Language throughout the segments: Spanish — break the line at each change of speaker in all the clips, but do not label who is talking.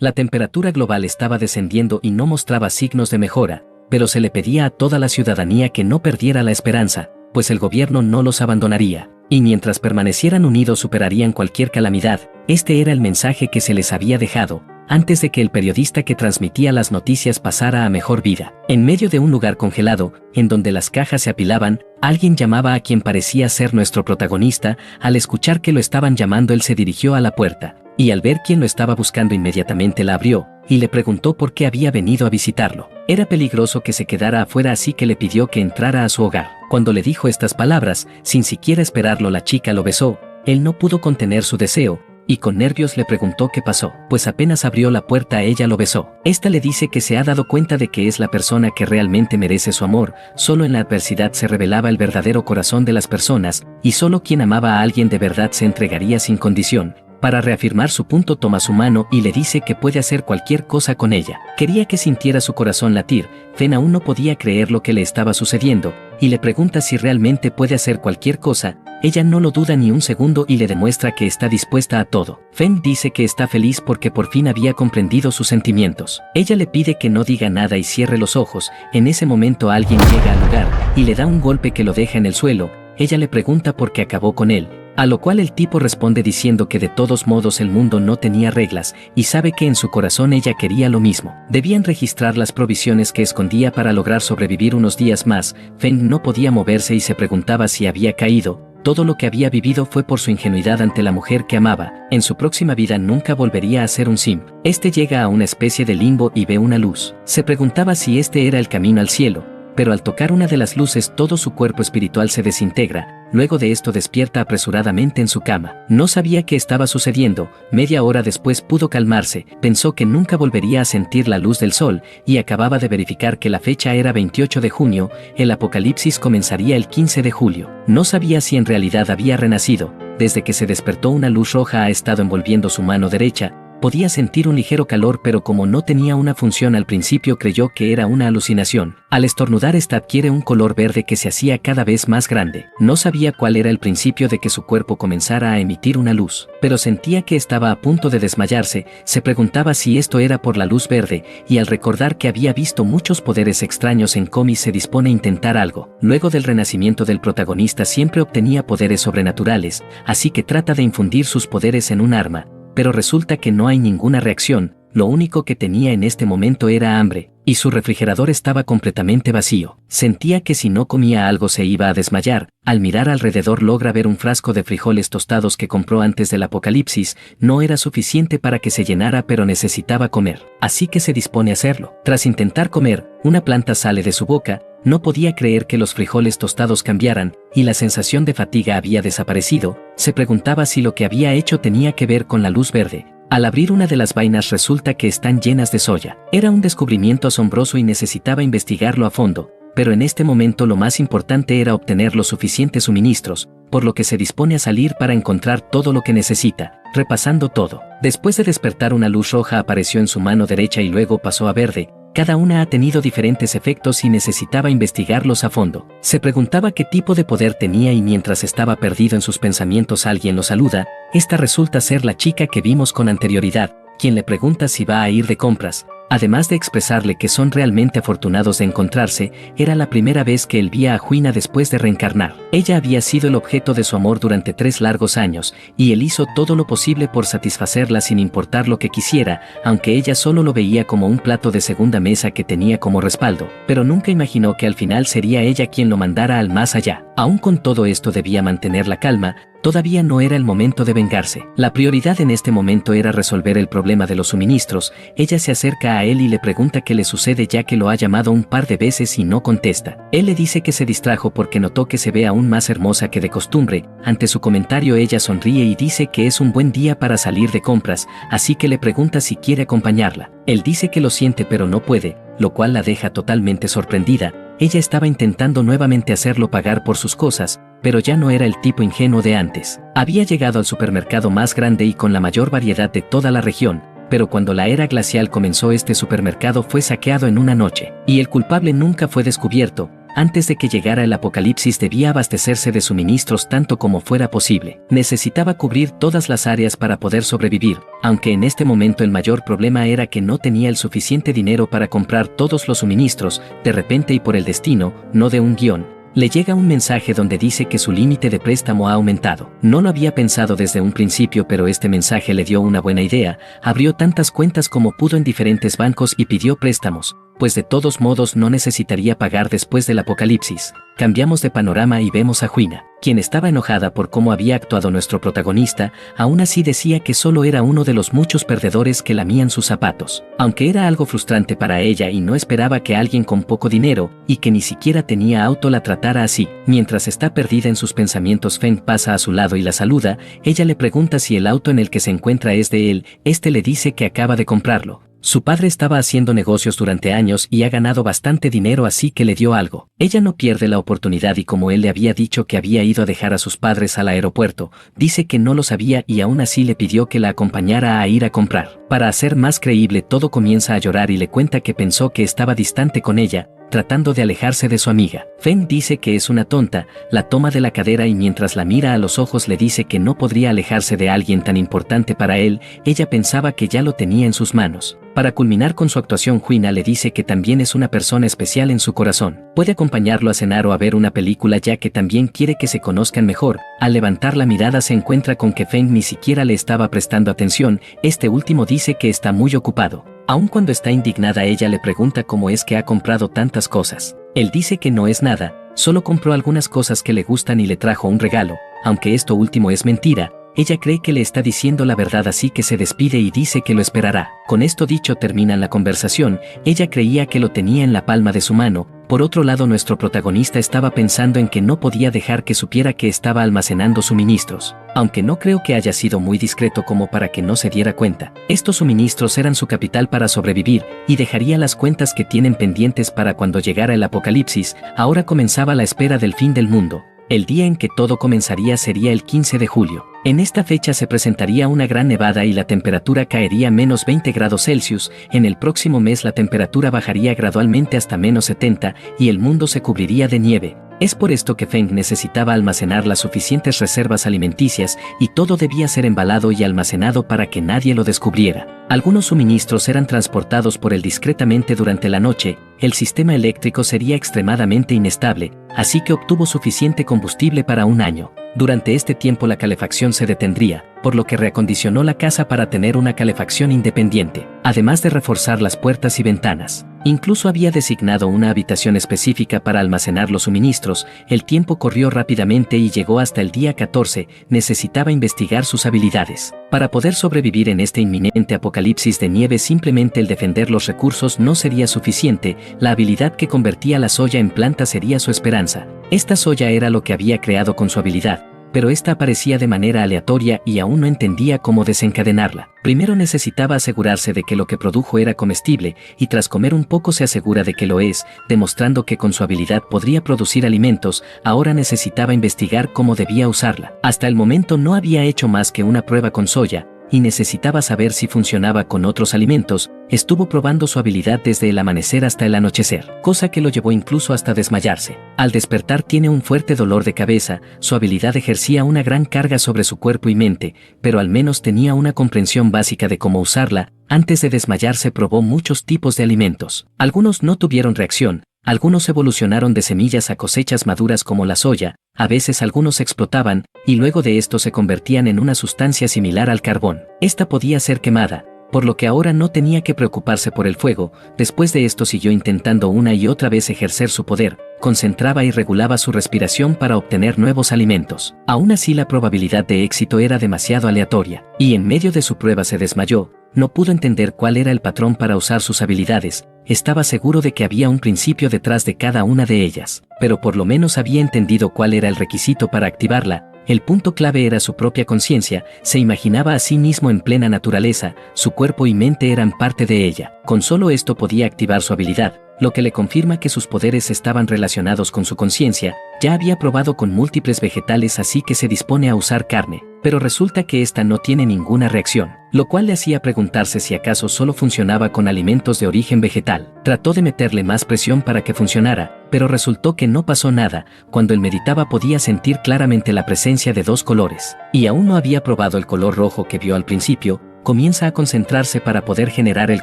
La temperatura global estaba descendiendo y no mostraba signos de mejora, pero se le pedía a toda la ciudadanía que no perdiera la esperanza, pues el gobierno no los abandonaría, y mientras permanecieran unidos superarían cualquier calamidad. Este era el mensaje que se les había dejado, antes de que el periodista que transmitía las noticias pasara a mejor vida. En medio de un lugar congelado, en donde las cajas se apilaban, alguien llamaba a quien parecía ser nuestro protagonista. Al escuchar que lo estaban llamando, él se dirigió a la puerta, y al ver quién lo estaba buscando inmediatamente la abrió, y le preguntó por qué había venido a visitarlo. Era peligroso que se quedara afuera, así que le pidió que entrara a su hogar. Cuando le dijo estas palabras, sin siquiera esperarlo, la chica lo besó. Él no pudo contener su deseo, y con nervios le preguntó qué pasó, pues apenas abrió la puerta ella lo besó. Esta le dice que se ha dado cuenta de que es la persona que realmente merece su amor. Solo en la adversidad se revelaba el verdadero corazón de las personas, y solo quien amaba a alguien de verdad se entregaría sin condición. Para reafirmar su punto, toma su mano y le dice que puede hacer cualquier cosa con ella. Quería que sintiera su corazón latir. Fen aún no podía creer lo que le estaba sucediendo, y le pregunta si realmente puede hacer cualquier cosa. Ella no lo duda ni un segundo y le demuestra que está dispuesta a todo. Fen dice que está feliz porque por fin había comprendido sus sentimientos. Ella le pide que no diga nada y cierre los ojos. En ese momento alguien llega al lugar y le da un golpe que lo deja en el suelo. Ella le pregunta por qué acabó con él, a lo cual el tipo responde diciendo que de todos modos el mundo no tenía reglas, y sabe que en su corazón ella quería lo mismo. Debían registrar las provisiones que escondía para lograr sobrevivir unos días más. Fen no podía moverse y se preguntaba si había caído. Todo lo que había vivido fue por su ingenuidad ante la mujer que amaba. En su próxima vida nunca volvería a ser un simp. Este llega a una especie de limbo y ve una luz. Se preguntaba si este era el camino al cielo, pero al tocar una de las luces todo su cuerpo espiritual se desintegra. Luego de esto despierta apresuradamente en su cama. No sabía qué estaba sucediendo. Media hora después pudo calmarse, pensó que nunca volvería a sentir la luz del sol, y acababa de verificar que la fecha era 28 de junio, el apocalipsis comenzaría el 15 de julio. No sabía si en realidad había renacido. Desde que se despertó una luz roja ha estado envolviendo su mano derecha. Podía sentir un ligero calor, pero como no tenía una función al principio creyó que era una alucinación. Al estornudar esta adquiere un color verde que se hacía cada vez más grande. No sabía cuál era el principio de que su cuerpo comenzara a emitir una luz, pero sentía que estaba a punto de desmayarse. Se preguntaba si esto era por la luz verde, y al recordar que había visto muchos poderes extraños en cómics se dispone a intentar algo. Luego del renacimiento del protagonista siempre obtenía poderes sobrenaturales, así que trata de infundir sus poderes en un arma, pero resulta que no hay ninguna reacción. Lo único que tenía en este momento era hambre, y su refrigerador estaba completamente vacío. Sentía que si no comía algo se iba a desmayar. Al mirar alrededor logra ver un frasco de frijoles tostados que compró antes del apocalipsis. No era suficiente para que se llenara, pero necesitaba comer, así que se dispone a hacerlo. Tras intentar comer, una planta sale de su boca. No podía creer que los frijoles tostados cambiaran, y la sensación de fatiga había desaparecido. Se preguntaba si lo que había hecho tenía que ver con la luz verde. Al abrir una de las vainas resulta que están llenas de soya. Era un descubrimiento asombroso y necesitaba investigarlo a fondo, pero en este momento lo más importante era obtener los suficientes suministros, por lo que se dispone a salir para encontrar todo lo que necesita. Repasando todo, después de despertar una luz roja apareció en su mano derecha y luego pasó a verde. Cada una ha tenido diferentes efectos y necesitaba investigarlos a fondo. Se preguntaba qué tipo de poder tenía y mientras estaba perdido en sus pensamientos alguien lo saluda. Esta resulta ser la chica que vimos con anterioridad, quien le pregunta si va a ir de compras. Además de expresarle que son realmente afortunados de encontrarse, era la primera vez que él veía a Juina después de reencarnar. Ella había sido el objeto de su amor durante 3 largos años, y él hizo todo lo posible por satisfacerla sin importar lo que quisiera, aunque ella solo lo veía como un plato de segunda mesa que tenía como respaldo, pero nunca imaginó que al final sería ella quien lo mandara al más allá. Aún con todo esto debía mantener la calma. Todavía no era el momento de vengarse. La prioridad en este momento era resolver el problema de los suministros. Ella se acerca a él y le pregunta qué le sucede ya que lo ha llamado un par de veces y no contesta. Él le dice que se distrajo porque notó que se ve aún más hermosa que de costumbre. Ante su comentario ella sonríe y dice que es un buen día para salir de compras, así que le pregunta si quiere acompañarla. Él dice que lo siente pero no puede, lo cual la deja totalmente sorprendida. Ella estaba intentando nuevamente hacerlo pagar por sus cosas, pero ya no era el tipo ingenuo de antes. Había llegado al supermercado más grande y con la mayor variedad de toda la región, pero cuando la era glacial comenzó este supermercado fue saqueado en una noche, y el culpable nunca fue descubierto. Antes de que llegara el apocalipsis debía abastecerse de suministros tanto como fuera posible. Necesitaba cubrir todas las áreas para poder sobrevivir, aunque en este momento el mayor problema era que no tenía el suficiente dinero para comprar todos los suministros. De repente, y por el destino, no de un guión, le llega un mensaje donde dice que su límite de préstamo ha aumentado. No lo había pensado desde un principio, pero este mensaje le dio una buena idea. Abrió tantas cuentas como pudo en diferentes bancos y pidió préstamos, pues de todos modos no necesitaría pagar después del apocalipsis. Cambiamos de panorama y vemos a Juina, quien estaba enojada por cómo había actuado nuestro protagonista. Aún así decía que solo era uno de los muchos perdedores que lamían sus zapatos. Aunque era algo frustrante para ella y no esperaba que alguien con poco dinero, y que ni siquiera tenía auto, la tratara así. Mientras está perdida en sus pensamientos, Feng pasa a su lado y la saluda. Ella le pregunta si el auto en el que se encuentra es de él. Este le dice que acaba de comprarlo. Su padre estaba haciendo negocios durante años y ha ganado bastante dinero, así que le dio algo. Ella no pierde la oportunidad y como él le había dicho que había ido a dejar a sus padres al aeropuerto, dice que no lo sabía y aún así le pidió que la acompañara a ir a comprar. Para hacer más creíble todo, comienza a llorar y le cuenta que pensó que estaba distante con ella, tratando de alejarse de su amiga. Feng dice que es una tonta, la toma de la cadera y mientras la mira a los ojos le dice que no podría alejarse de alguien tan importante para él. Ella pensaba que ya lo tenía en sus manos. Para culminar con su actuación, Juina le dice que también es una persona especial en su corazón. Puede acompañarlo a cenar o a ver una película, ya que también quiere que se conozcan mejor. Al levantar la mirada se encuentra con que Feng ni siquiera le estaba prestando atención. Este último dice que está muy ocupado. Aun cuando está indignada, ella le pregunta cómo es que ha comprado tantas cosas. Él dice que no es nada, solo compró algunas cosas que le gustan y le trajo un regalo. Aunque esto último es mentira, ella cree que le está diciendo la verdad, así que se despide y dice que lo esperará. Con esto dicho terminan la conversación. Ella creía que lo tenía en la palma de su mano. Por otro lado, nuestro protagonista estaba pensando en que no podía dejar que supiera que estaba almacenando suministros. Aunque no creo que haya sido muy discreto como para que no se diera cuenta. Estos suministros eran su capital para sobrevivir y dejaría las cuentas que tienen pendientes para cuando llegara el apocalipsis. Ahora comenzaba la espera del fin del mundo. El día en que todo comenzaría sería el 15 de julio. En esta fecha se presentaría una gran nevada y la temperatura caería a menos 20 grados Celsius. En el próximo mes la temperatura bajaría gradualmente hasta menos 70 y el mundo se cubriría de nieve. Es por esto que Feng necesitaba almacenar las suficientes reservas alimenticias y todo debía ser embalado y almacenado para que nadie lo descubriera. Algunos suministros eran transportados por él discretamente durante la noche. El sistema eléctrico sería extremadamente inestable, así que obtuvo suficiente combustible para un año. Durante este tiempo la calefacción se detendría, por lo que reacondicionó la casa para tener una calefacción independiente, además de reforzar las puertas y ventanas. Incluso había designado una habitación específica para almacenar los suministros. El tiempo corrió rápidamente y llegó hasta el día 14. Necesitaba investigar sus habilidades. Para poder sobrevivir en este inminente apocalipsis de nieve, simplemente el defender los recursos no sería suficiente. La habilidad que convertía la soya en planta sería su esperanza. Esta soya era lo que había creado con su habilidad, pero esta aparecía de manera aleatoria y aún no entendía cómo desencadenarla. Primero necesitaba asegurarse de que lo que produjo era comestible, y tras comer un poco se asegura de que lo es, demostrando que con su habilidad podría producir alimentos. Ahora necesitaba investigar cómo debía usarla. Hasta el momento no había hecho más que una prueba con soya, y necesitaba saber si funcionaba con otros alimentos. Estuvo probando su habilidad desde el amanecer hasta el anochecer, cosa que lo llevó incluso hasta desmayarse. Al despertar tiene un fuerte dolor de cabeza. Su habilidad ejercía una gran carga sobre su cuerpo y mente, pero al menos tenía una comprensión básica de cómo usarla. Antes de desmayarse probó muchos tipos de alimentos. Algunos no tuvieron reacción. Algunos evolucionaron de semillas a cosechas maduras como la soya. A veces algunos explotaban, y luego de esto se convertían en una sustancia similar al carbón. Esta podía ser quemada, por lo que ahora no tenía que preocuparse por el fuego. Después de esto siguió intentando una y otra vez ejercer su poder, concentraba y regulaba su respiración para obtener nuevos alimentos. Aún así la probabilidad de éxito era demasiado aleatoria, y en medio de su prueba se desmayó. No pudo entender cuál era el patrón para usar sus habilidades. Estaba seguro de que había un principio detrás de cada una de ellas, pero por lo menos había entendido cuál era el requisito para activarla. El punto clave era su propia conciencia. Se imaginaba a sí mismo en plena naturaleza, su cuerpo y mente eran parte de ella. Con solo esto podía activar su habilidad. lo que le confirma que sus poderes estaban relacionados con su conciencia. Ya había probado con múltiples vegetales, así que se dispone a usar carne, pero resulta que esta no tiene ninguna reacción, lo cual le hacía preguntarse si acaso solo funcionaba con alimentos de origen vegetal. Trató de meterle más presión para que funcionara, pero resultó que no pasó nada. Cuando él meditaba podía sentir claramente la presencia de dos colores, y aún no había probado el color rojo que vio al principio. Comienza a concentrarse para poder generar el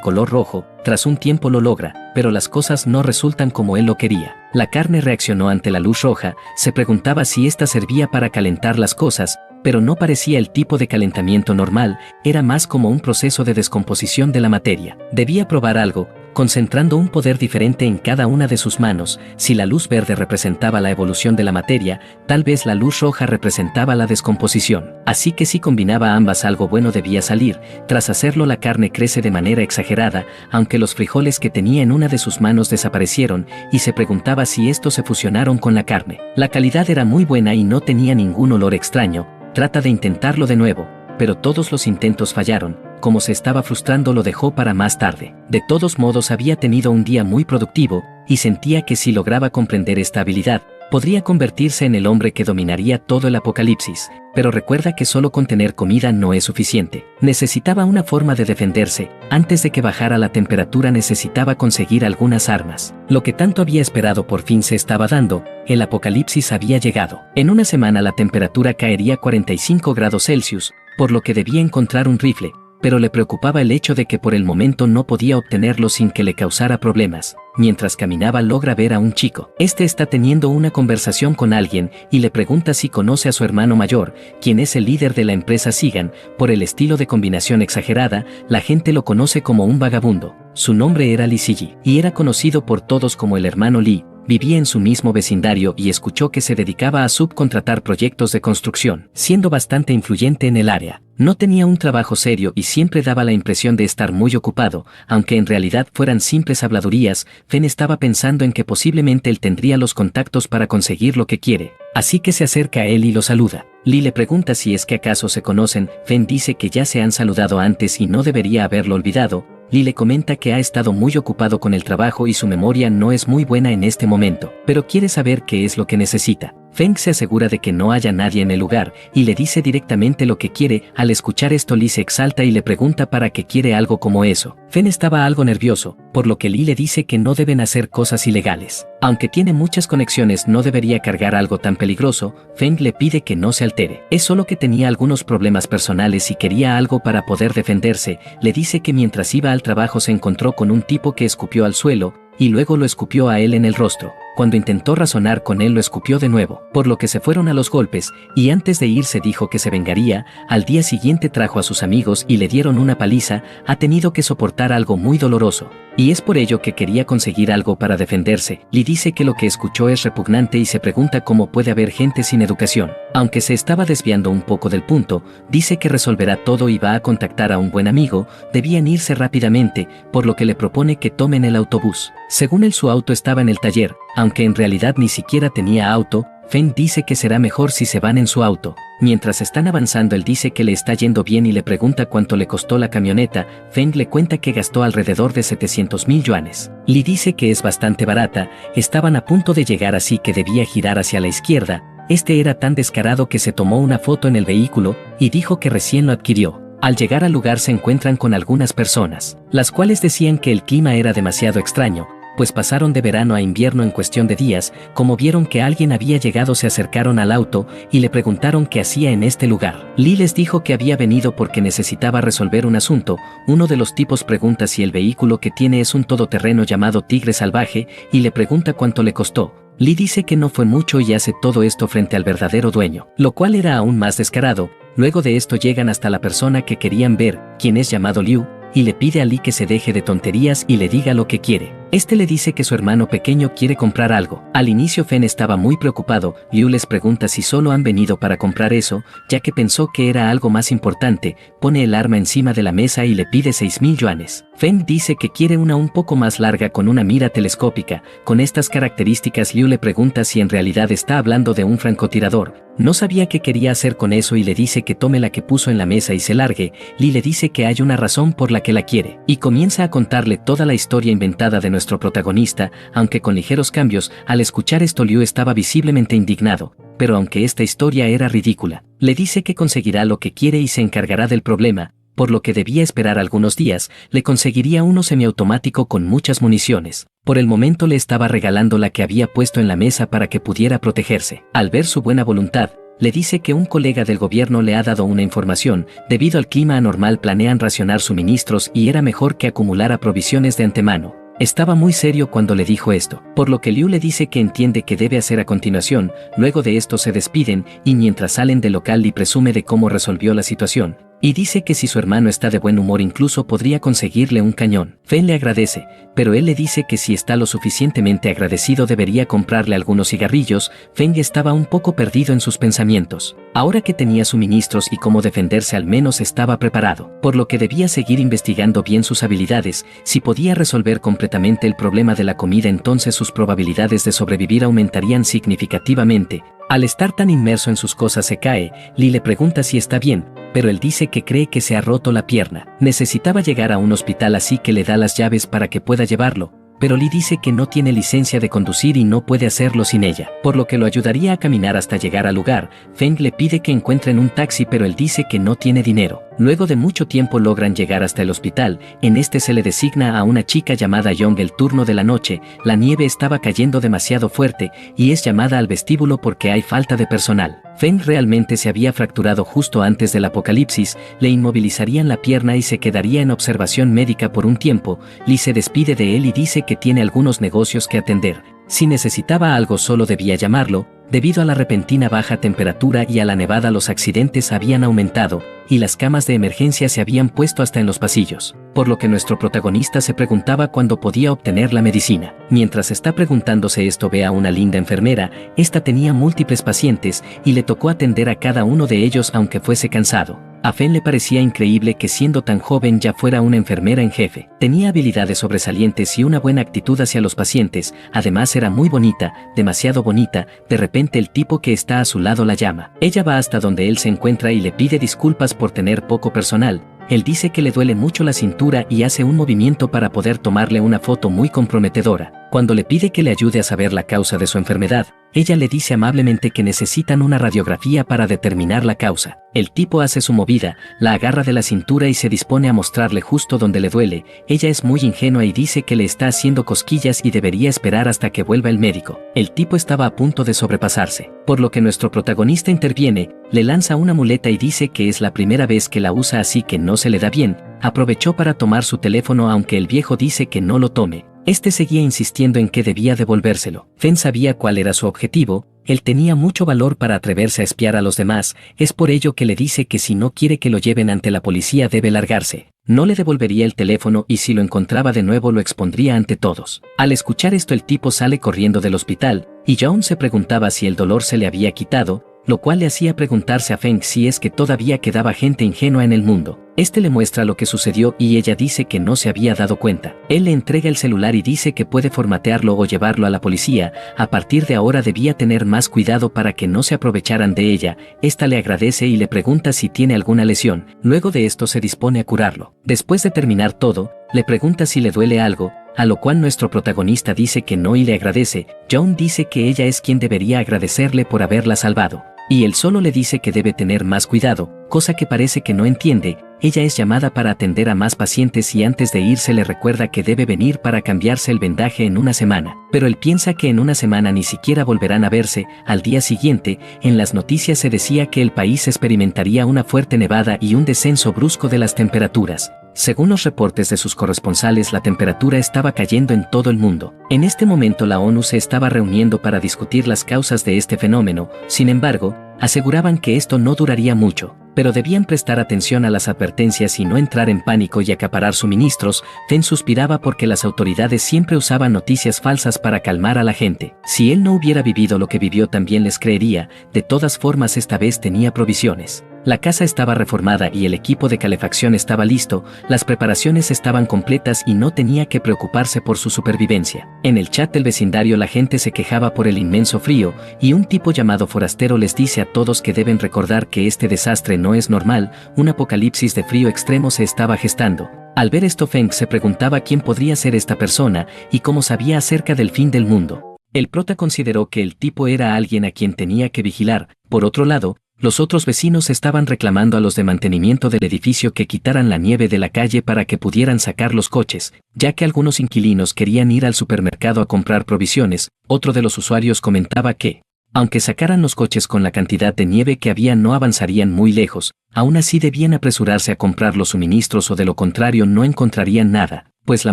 color rojo, tras un tiempo lo logra, pero las cosas no resultan como él lo quería. La carne reaccionó ante la luz roja, se preguntaba si esta servía para calentar las cosas, pero no parecía el tipo de calentamiento normal, era más como un proceso de descomposición de la materia. Debía probar algo, concentrando un poder diferente en cada una de sus manos. Si la luz verde representaba la evolución de la materia, tal vez la luz roja representaba la descomposición. Así que si combinaba ambas algo bueno debía salir. Tras hacerlo la carne crece de manera exagerada, aunque los frijoles que tenía en una de sus manos desaparecieron, y se preguntaba si estos se fusionaron con la carne. La calidad era muy buena y no tenía ningún olor extraño. Trata de intentarlo de nuevo, pero todos los intentos fallaron. Como se estaba frustrando lo dejó para más tarde. De todos modos había tenido un día muy productivo, y sentía que si lograba comprender esta habilidad, podría convertirse en el hombre que dominaría todo el apocalipsis. Pero recuerda que solo con tener comida no es suficiente. Necesitaba una forma de defenderse. Antes de que bajara la temperatura necesitaba conseguir algunas armas. Lo que tanto había esperado por fin se estaba dando. El apocalipsis había llegado. En una semana la temperatura caería a 45 grados Celsius, por lo que debía encontrar un rifle. Pero le preocupaba el hecho de que por el momento no podía obtenerlo sin que le causara problemas. Mientras caminaba logra ver a un chico. Este está teniendo una conversación con alguien y le pregunta si conoce a su hermano mayor, quien es el líder de la empresa Sigan. Por el estilo de combinación exagerada, la gente lo conoce como un vagabundo. Su nombre era Lee Siji, y era conocido por todos como el hermano Lee. Vivía en su mismo vecindario y escuchó que se dedicaba a subcontratar proyectos de construcción, siendo bastante influyente en el área. No tenía un trabajo serio y siempre daba la impresión de estar muy ocupado, aunque en realidad fueran simples habladurías. Fen estaba pensando en que posiblemente él tendría los contactos para conseguir lo que quiere, así que se acerca a él y lo saluda. Lee le pregunta si es que acaso se conocen. Fen dice que ya se han saludado antes y no debería haberlo olvidado. Lee le comenta que ha estado muy ocupado con el trabajo y su memoria no es muy buena en este momento, pero quiere saber qué es lo que necesita. Feng se asegura de que no haya nadie en el lugar y le dice directamente lo que quiere. Al escuchar esto Lee se exalta y le pregunta para qué quiere algo como eso. Feng estaba algo nervioso, por lo que Lee le dice que no deben hacer cosas ilegales. Aunque tiene muchas conexiones no debería cargar algo tan peligroso. Feng le pide que no se altere. Es solo que tenía algunos problemas personales y quería algo para poder defenderse. Le dice que mientras iba al trabajo se encontró con un tipo que escupió al suelo, y luego lo escupió a él en el rostro. Cuando intentó razonar con él lo escupió de nuevo, por lo que se fueron a los golpes, y antes de irse dijo que se vengaría. Al día siguiente trajo a sus amigos y le dieron una paliza. Ha tenido que soportar algo muy doloroso, y es por ello que quería conseguir algo para defenderse. Lee dice que lo que escuchó es repugnante y se pregunta cómo puede haber gente sin educación. Aunque se estaba desviando un poco del punto, dice que resolverá todo y va a contactar a un buen amigo. Debían irse rápidamente, por lo que le propone que tomen el autobús. Según él su auto estaba en el taller, aunque en realidad ni siquiera tenía auto. Feng dice que será mejor si se van en su auto. Mientras están avanzando él dice que le está yendo bien y le pregunta cuánto le costó la camioneta. Feng le cuenta que gastó alrededor de 700,000 yuanes. Lee dice que es bastante barata. Estaban a punto de llegar así que debía girar hacia la izquierda. Este era tan descarado que se tomó una foto en el vehículo y dijo que recién lo adquirió. Al llegar al lugar se encuentran con algunas personas, las cuales decían que el clima era demasiado extraño, pues pasaron de verano a invierno en cuestión de días. Como vieron que alguien había llegado se acercaron al auto y le preguntaron qué hacía en este lugar. Lee les dijo que había venido porque necesitaba resolver un asunto. Uno de los tipos pregunta si el vehículo que tiene es un todoterreno llamado Tigre Salvaje y le pregunta cuánto le costó. Lee dice que no fue mucho y hace todo esto frente al verdadero dueño, lo cual era aún más descarado. Luego de esto llegan hasta la persona que querían ver, quien es llamado Liu, y le pide a Lee que se deje de tonterías y le diga lo que quiere. Este le dice que su hermano pequeño quiere comprar algo. Al inicio Fen estaba muy preocupado. Liu les pregunta si solo han venido para comprar eso, ya que pensó que era algo más importante. Pone el arma encima de la mesa y le pide 6,000 yuanes. Feng dice que quiere una un poco más larga con una mira telescópica. Con estas características, Liu le pregunta si en realidad está hablando de un francotirador. No sabía qué quería hacer con eso y le dice que tome la que puso en la mesa y se largue. Li le dice que hay una razón por la que la quiere, y comienza a contarle toda la historia inventada de nuestro protagonista, aunque con ligeros cambios. Al escuchar esto, Liu estaba visiblemente indignado, pero aunque esta historia era ridícula, le dice que conseguirá lo que quiere y se encargará del problema, por lo que debía esperar algunos días. Le conseguiría uno semiautomático con muchas municiones. Por el momento le estaba regalando la que había puesto en la mesa para que pudiera protegerse. Al ver su buena voluntad, le dice que un colega del gobierno le ha dado una información. Debido al clima anormal planean racionar suministros y era mejor que acumulara provisiones de antemano. Estaba muy serio cuando le dijo esto, por lo que Liu le dice que entiende qué debe hacer a continuación. Luego de esto se despiden, y mientras salen del local Li presume de cómo resolvió la situación, y dice que si su hermano está de buen humor incluso podría conseguirle un cañón. Feng le agradece, pero él le dice que si está lo suficientemente agradecido debería comprarle algunos cigarrillos. Feng estaba un poco perdido en sus pensamientos. Ahora que tenía suministros y cómo defenderse al menos estaba preparado, por lo que debía seguir investigando bien sus habilidades. Si podía resolver completamente el problema de la comida, entonces sus probabilidades de sobrevivir aumentarían significativamente. Al estar tan inmerso en sus cosas se cae. Li le pregunta si está bien, pero él dice que cree que se ha roto la pierna. Necesitaba llegar a un hospital, así que le da las llaves para que pueda llevarlo, pero Li dice que no tiene licencia de conducir y no puede hacerlo sin ella, por lo que lo ayudaría a caminar hasta llegar al lugar. Feng le pide que encuentren un taxi, pero él dice que no tiene dinero. Luego de mucho tiempo logran llegar hasta el hospital. En este se le designa a una chica llamada Young el turno de la noche. La nieve estaba cayendo demasiado fuerte y es llamada al vestíbulo porque hay falta de personal. Feng realmente se había fracturado justo antes del apocalipsis. Le inmovilizarían la pierna y se quedaría en observación médica por un tiempo. Li se despide de él y dice que tiene algunos negocios que atender. Si necesitaba algo solo debía llamarlo. Debido a la repentina baja temperatura y a la nevada, los accidentes habían aumentado, y las camas de emergencia se habían puesto hasta en los pasillos, por lo que nuestro protagonista se preguntaba cuándo podía obtener la medicina. Mientras está preguntándose esto, ve a una linda enfermera. Esta tenía múltiples pacientes y le tocó atender a cada uno de ellos aunque fuese cansado. A Feng le parecía increíble que siendo tan joven ya fuera una enfermera en jefe. Tenía habilidades sobresalientes y una buena actitud hacia los pacientes. Además era muy bonita, demasiado bonita. De repente el tipo que está a su lado la llama. Ella va hasta donde él se encuentra y le pide disculpas por tener poco personal. Él dice que le duele mucho la cintura y hace un movimiento para poder tomarle una foto muy comprometedora. Cuando le pide que le ayude a saber la causa de su enfermedad, ella le dice amablemente que necesitan una radiografía para determinar la causa. El tipo hace su movida, la agarra de la cintura y se dispone a mostrarle justo donde le duele. Ella es muy ingenua y dice que le está haciendo cosquillas y debería esperar hasta que vuelva el médico. El tipo estaba a punto de sobrepasarse, por lo que nuestro protagonista interviene, le lanza una muleta y dice que es la primera vez que la usa, así que no se le da bien. Aprovechó para tomar su teléfono, aunque el viejo dice que no lo tome. Este seguía insistiendo en que debía devolvérselo. Feng sabía cuál era su objetivo. Él tenía mucho valor para atreverse a espiar a los demás. Es por ello que le dice que si no quiere que lo lleven ante la policía debe largarse. No le devolvería el teléfono y si lo encontraba de nuevo lo expondría ante todos. Al escuchar esto, el tipo sale corriendo del hospital y John se preguntaba si el dolor se le había quitado, lo cual le hacía preguntarse a Feng si es que todavía quedaba gente ingenua en el mundo. Este le muestra lo que sucedió y ella dice que no se había dado cuenta. Él le entrega el celular y dice que puede formatearlo o llevarlo a la policía. A partir de ahora debía tener más cuidado para que no se aprovecharan de ella. Esta le agradece y le pregunta si tiene alguna lesión. Luego de esto se dispone a curarlo. Después de terminar todo, le pregunta si le duele algo, a lo cual nuestro protagonista dice que no y le agradece. John dice que ella es quien debería agradecerle por haberla salvado, y él solo le dice que debe tener más cuidado, cosa que parece que no entiende. Ella es llamada para atender a más pacientes y antes de irse le recuerda que debe venir para cambiarse el vendaje en una semana, pero él piensa que en una semana ni siquiera volverán a verse. Al día siguiente, en las noticias se decía que el país experimentaría una fuerte nevada y un descenso brusco de las temperaturas. Según los reportes de sus corresponsales, la temperatura estaba cayendo en todo el mundo. En este momento la ONU se estaba reuniendo para discutir las causas de este fenómeno. Sin embargo, aseguraban que esto no duraría mucho, pero debían prestar atención a las advertencias y no entrar en pánico y acaparar suministros. Feng suspiraba porque las autoridades siempre usaban noticias falsas para calmar a la gente. Si él no hubiera vivido lo que vivió, también les creería. De todas formas, esta vez tenía provisiones. La casa estaba reformada y el equipo de calefacción estaba listo, las preparaciones estaban completas y no tenía que preocuparse por su supervivencia. En el chat del vecindario la gente se quejaba por el inmenso frío, y un tipo llamado Forastero les dice a todos que deben recordar que este desastre no es normal, un apocalipsis de frío extremo se estaba gestando. Al ver esto, Feng se preguntaba quién podría ser esta persona y cómo sabía acerca del fin del mundo. El prota consideró que el tipo era alguien a quien tenía que vigilar. Por otro lado, los otros vecinos estaban reclamando a los de mantenimiento del edificio que quitaran la nieve de la calle para que pudieran sacar los coches, ya que algunos inquilinos querían ir al supermercado a comprar provisiones. Otro de los usuarios comentaba que, aunque sacaran los coches con la cantidad de nieve que había no avanzarían muy lejos, aún así debían apresurarse a comprar los suministros o de lo contrario no encontrarían nada, pues la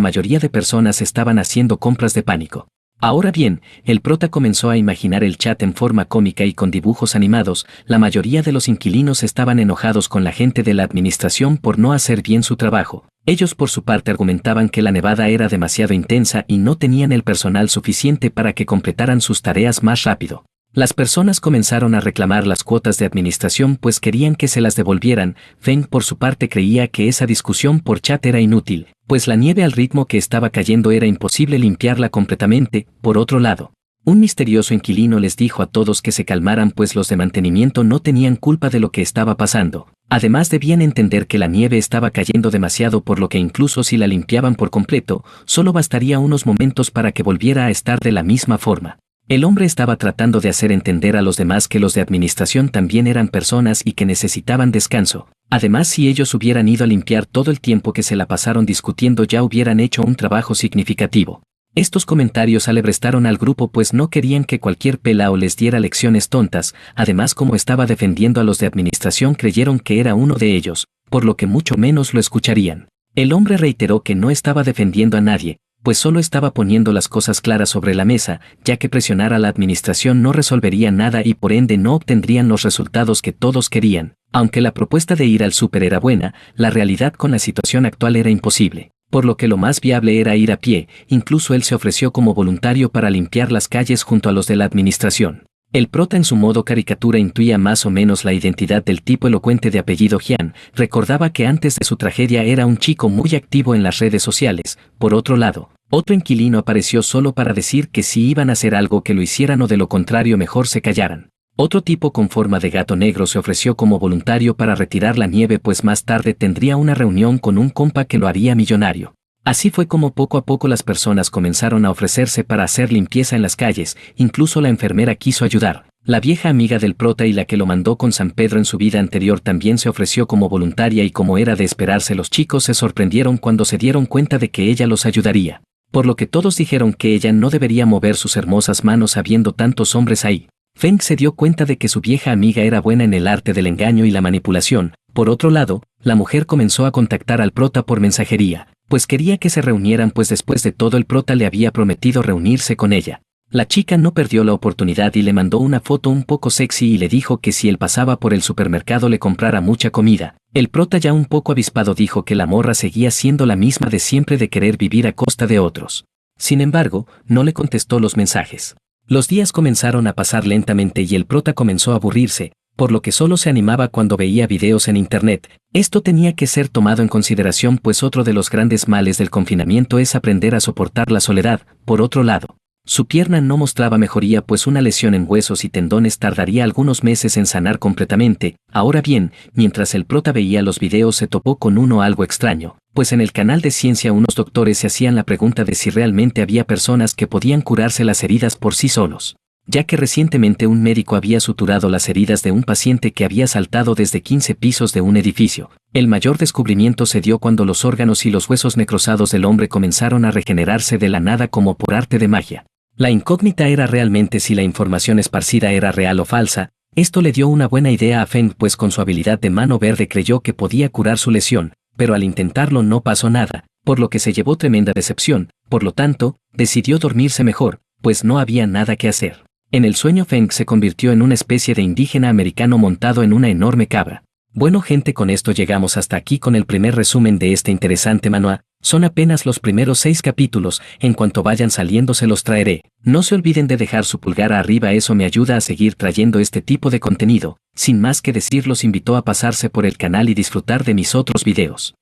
mayoría de personas estaban haciendo compras de pánico. Ahora bien, el prota comenzó a imaginar el chat en forma cómica y con dibujos animados. La mayoría de los inquilinos estaban enojados con la gente de la administración por no hacer bien su trabajo. Ellos por su parte argumentaban que la nevada era demasiado intensa y no tenían el personal suficiente para que completaran sus tareas más rápido. Las personas comenzaron a reclamar las cuotas de administración pues querían que se las devolvieran. Feng por su parte creía que esa discusión por chat era inútil, pues la nieve al ritmo que estaba cayendo era imposible limpiarla completamente. Por otro lado, un misterioso inquilino les dijo a todos que se calmaran pues los de mantenimiento no tenían culpa de lo que estaba pasando. Además debían entender que la nieve estaba cayendo demasiado por lo que incluso si la limpiaban por completo, solo bastaría unos momentos para que volviera a estar de la misma forma. El hombre estaba tratando de hacer entender a los demás que los de administración también eran personas y que necesitaban descanso. Además, si ellos hubieran ido a limpiar todo el tiempo que se la pasaron discutiendo ya hubieran hecho un trabajo significativo. Estos comentarios alebrestaron al grupo pues no querían que cualquier pelao les diera lecciones tontas. Además, como estaba defendiendo a los de administración creyeron que era uno de ellos, por lo que mucho menos lo escucharían. El hombre reiteró que no estaba defendiendo a nadie, pues solo estaba poniendo las cosas claras sobre la mesa, ya que presionar a la administración no resolvería nada y por ende no obtendrían los resultados que todos querían. Aunque la propuesta de ir al súper era buena, la realidad con la situación actual era imposible, por lo que lo más viable era ir a pie. Incluso él se ofreció como voluntario para limpiar las calles junto a los de la administración. El prota en su modo caricatura intuía más o menos la identidad del tipo elocuente de apellido Jian. Recordaba que antes de su tragedia era un chico muy activo en las redes sociales. Por otro lado, otro inquilino apareció solo para decir que si iban a hacer algo que lo hicieran o de lo contrario mejor se callaran. Otro tipo con forma de gato negro se ofreció como voluntario para retirar la nieve pues más tarde tendría una reunión con un compa que lo haría millonario. Así fue como poco a poco las personas comenzaron a ofrecerse para hacer limpieza en las calles, incluso la enfermera quiso ayudar. La vieja amiga del prota y la que lo mandó con San Pedro en su vida anterior también se ofreció como voluntaria y como era de esperarse los chicos se sorprendieron cuando se dieron cuenta de que ella los ayudaría. Por lo que todos dijeron que ella no debería mover sus hermosas manos habiendo tantos hombres ahí. Feng se dio cuenta de que su vieja amiga era buena en el arte del engaño y la manipulación. Por otro lado, la mujer comenzó a contactar al prota por mensajería, pues quería que se reunieran pues después de todo el prota le había prometido reunirse con ella. La chica no perdió la oportunidad y le mandó una foto un poco sexy y le dijo que si él pasaba por el supermercado le comprara mucha comida. El prota ya un poco avispado dijo que la morra seguía siendo la misma de siempre de querer vivir a costa de otros. Sin embargo, no le contestó los mensajes. Los días comenzaron a pasar lentamente y el prota comenzó a aburrirse, por lo que solo se animaba cuando veía videos en internet. Esto tenía que ser tomado en consideración pues otro de los grandes males del confinamiento es aprender a soportar la soledad. Por otro lado, su pierna no mostraba mejoría pues una lesión en huesos y tendones tardaría algunos meses en sanar completamente. Ahora bien, mientras el prota veía los videos se topó con algo extraño, pues en el canal de ciencia unos doctores se hacían la pregunta de si realmente había personas que podían curarse las heridas por sí solos, ya que recientemente un médico había suturado las heridas de un paciente que había saltado desde 15 pisos de un edificio. El mayor descubrimiento se dio cuando los órganos y los huesos necrosados del hombre comenzaron a regenerarse de la nada como por arte de magia. La incógnita era realmente si la información esparcida era real o falsa. Esto le dio una buena idea a Feng pues con su habilidad de mano verde creyó que podía curar su lesión, pero al intentarlo no pasó nada, por lo que se llevó tremenda decepción. Por lo tanto, decidió dormirse mejor, pues no había nada que hacer. En el sueño Feng se convirtió en una especie de indígena americano montado en una enorme cabra. Bueno gente, con esto llegamos hasta aquí con el primer resumen de este interesante manual. Son apenas los primeros 6 capítulos, en cuanto vayan saliendo se los traeré. No se olviden de dejar su pulgar arriba, eso me ayuda a seguir trayendo este tipo de contenido. Sin más que decir, los invito a pasarse por el canal y disfrutar de mis otros videos.